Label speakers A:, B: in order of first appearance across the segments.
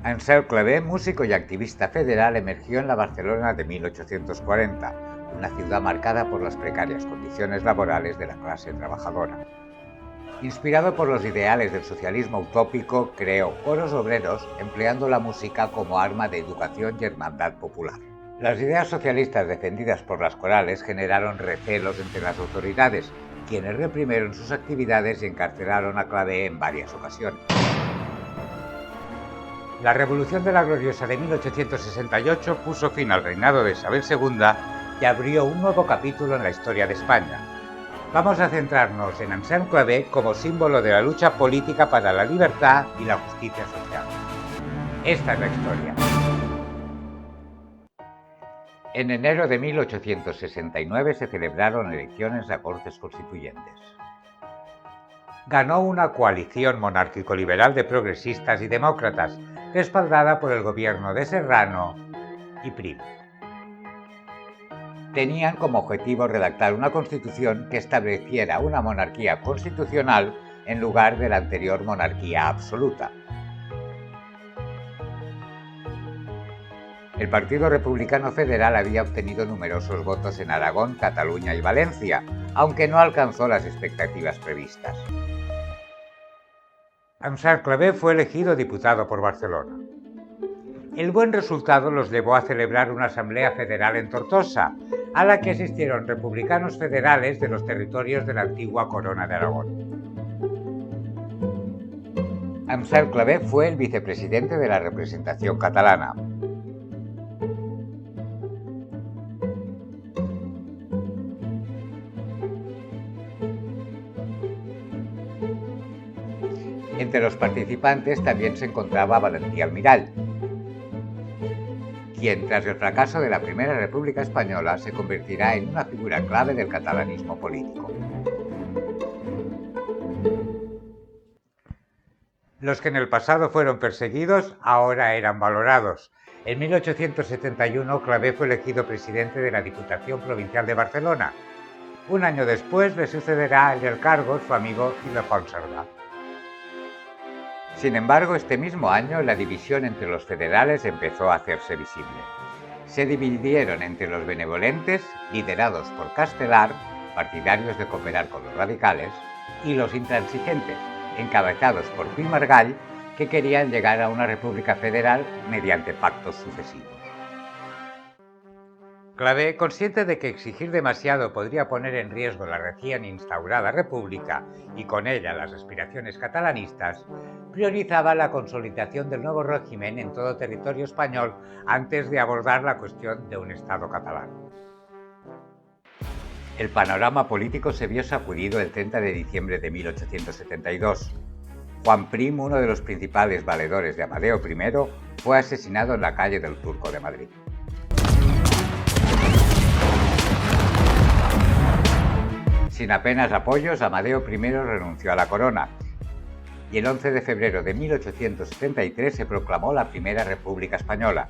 A: Ansel Clavé, músico y activista federal, emergió en la Barcelona de 1840, una ciudad marcada por las precarias condiciones laborales de la clase trabajadora. Inspirado por los ideales del socialismo utópico, creó coros obreros empleando la música como arma de educación y hermandad popular. Las ideas socialistas defendidas por las corales generaron recelos entre las autoridades, quienes reprimieron sus actividades y encarcelaron a Clavé en varias ocasiones. La Revolución de la Gloriosa de 1868 puso fin al reinado de Isabel II y abrió un nuevo capítulo en la historia de España. Vamos a centrarnos en Ansel Clavé como símbolo de la lucha política para la libertad y la justicia social. Esta es la historia. En enero de 1869 se celebraron elecciones a Cortes Constituyentes. Ganó una coalición monárquico-liberal de progresistas y demócratas, respaldada por el gobierno de Serrano y Prim. Tenían como objetivo redactar una constitución que estableciera una monarquía constitucional en lugar de la anterior monarquía absoluta. El Partido Republicano Federal había obtenido numerosos votos en Aragón, Cataluña y Valencia, aunque no alcanzó las expectativas previstas. Ansel Clavé fue elegido diputado por Barcelona. El buen resultado los llevó a celebrar una asamblea federal en Tortosa, a la que asistieron republicanos federales de los territorios de la antigua Corona de Aragón. Ansel Clavé fue el vicepresidente de la representación catalana. Entre los participantes también se encontraba Valentí Almirall, quien tras el fracaso de la Primera República Española se convertirá en una figura clave del catalanismo político. Los que en el pasado fueron perseguidos ahora eran valorados. En 1871 Clavé fue elegido presidente de la Diputación Provincial de Barcelona. Un año después le sucederá en el cargo su amigo Ildefons Cerdà. Sin embargo, este mismo año la división entre los federales empezó a hacerse visible. Se dividieron entre los benevolentes, liderados por Castelar, partidarios de cooperar con los radicales, y los intransigentes, encabezados por Pi i Margall, que querían llegar a una república federal mediante pactos sucesivos. Clavé, consciente de que exigir demasiado podría poner en riesgo la recién instaurada república y con ella las aspiraciones catalanistas, priorizaba la consolidación del nuevo régimen en todo territorio español antes de abordar la cuestión de un Estado catalán. El panorama político se vio sacudido el 30 de diciembre de 1872. Juan Prim, uno de los principales valedores de Amadeo I, fue asesinado en la calle del Turco de Madrid. Sin apenas apoyos, Amadeo I renunció a la corona y el 11 de febrero de 1873 se proclamó la Primera República Española.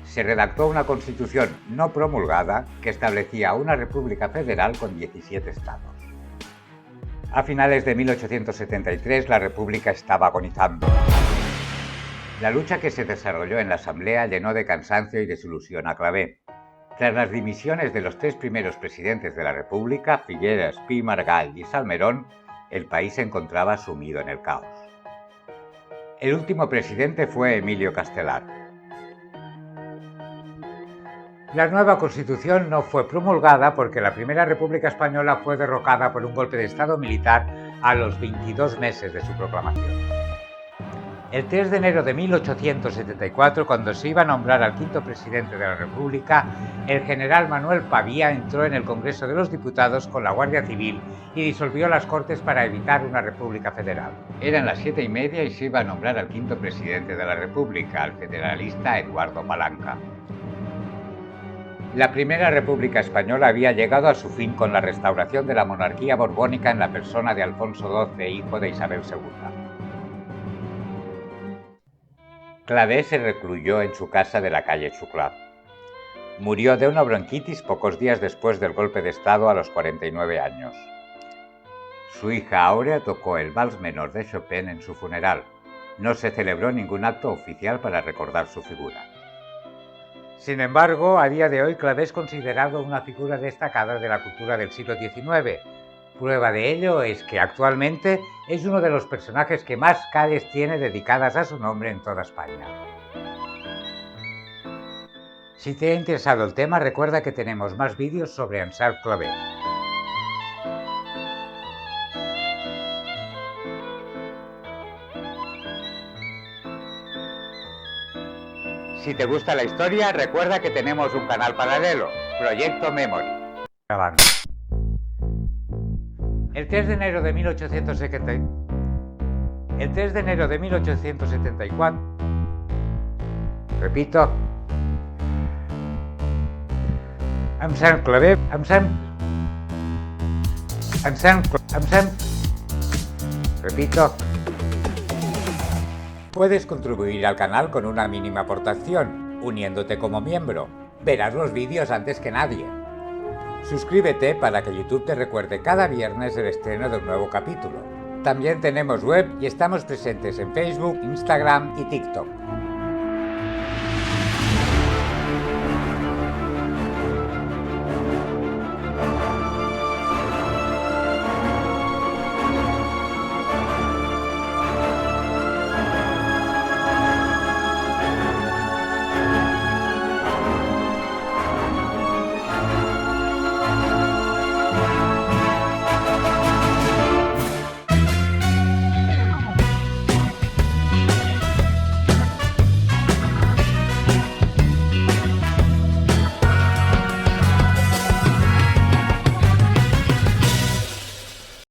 A: Se redactó una constitución no promulgada que establecía una república federal con 17 estados. A finales de 1873 la república estaba agonizando. La lucha que se desarrolló en la asamblea llenó de cansancio y desilusión a Clavé. Tras las dimisiones de los tres primeros presidentes de la República, Figueras, Pi i Margall y Salmerón, el país se encontraba sumido en el caos. El último presidente fue Emilio Castelar. La nueva Constitución no fue promulgada porque la Primera República Española fue derrocada por un golpe de Estado militar a los 22 meses de su proclamación. El 3 de enero de 1874, cuando se iba a nombrar al quinto presidente de la República, el general Manuel Pavía entró en el Congreso de los Diputados con la Guardia Civil y disolvió las Cortes para evitar una república federal. Eran las 7:30 y se iba a nombrar al quinto presidente de la República, al federalista Eduardo Palanca. La Primera República Española había llegado a su fin con la restauración de la monarquía borbónica en la persona de Alfonso XII, hijo de Isabel II. Clavé se recluyó en su casa de la calle Xuclà. Murió de una bronquitis pocos días después del golpe de Estado a los 49 años. Su hija Áurea tocó el Vals menor de Chopin en su funeral. no se celebró ningún acto oficial para recordar su figura. Sin embargo, a día de hoy Clavé es considerado una figura destacada de la cultura del siglo XIX. Prueba de ello es que actualmente es uno de los personajes que más calles tiene dedicadas a su nombre en toda España. Si te ha interesado el tema, recuerda que tenemos más vídeos sobre Anselm Clavé. Si te gusta la historia, recuerda que tenemos un canal paralelo, Proyecto Memory. Grabando. El 3 de enero de 1874. Repito. Anselm Clavé. Repito. Puedes contribuir al canal con una mínima aportación, uniéndote como miembro. Verás los vídeos antes que nadie. Suscríbete para que YouTube te recuerde cada viernes el estreno de un nuevo capítulo. También tenemos web y estamos presentes en Facebook, Instagram y TikTok.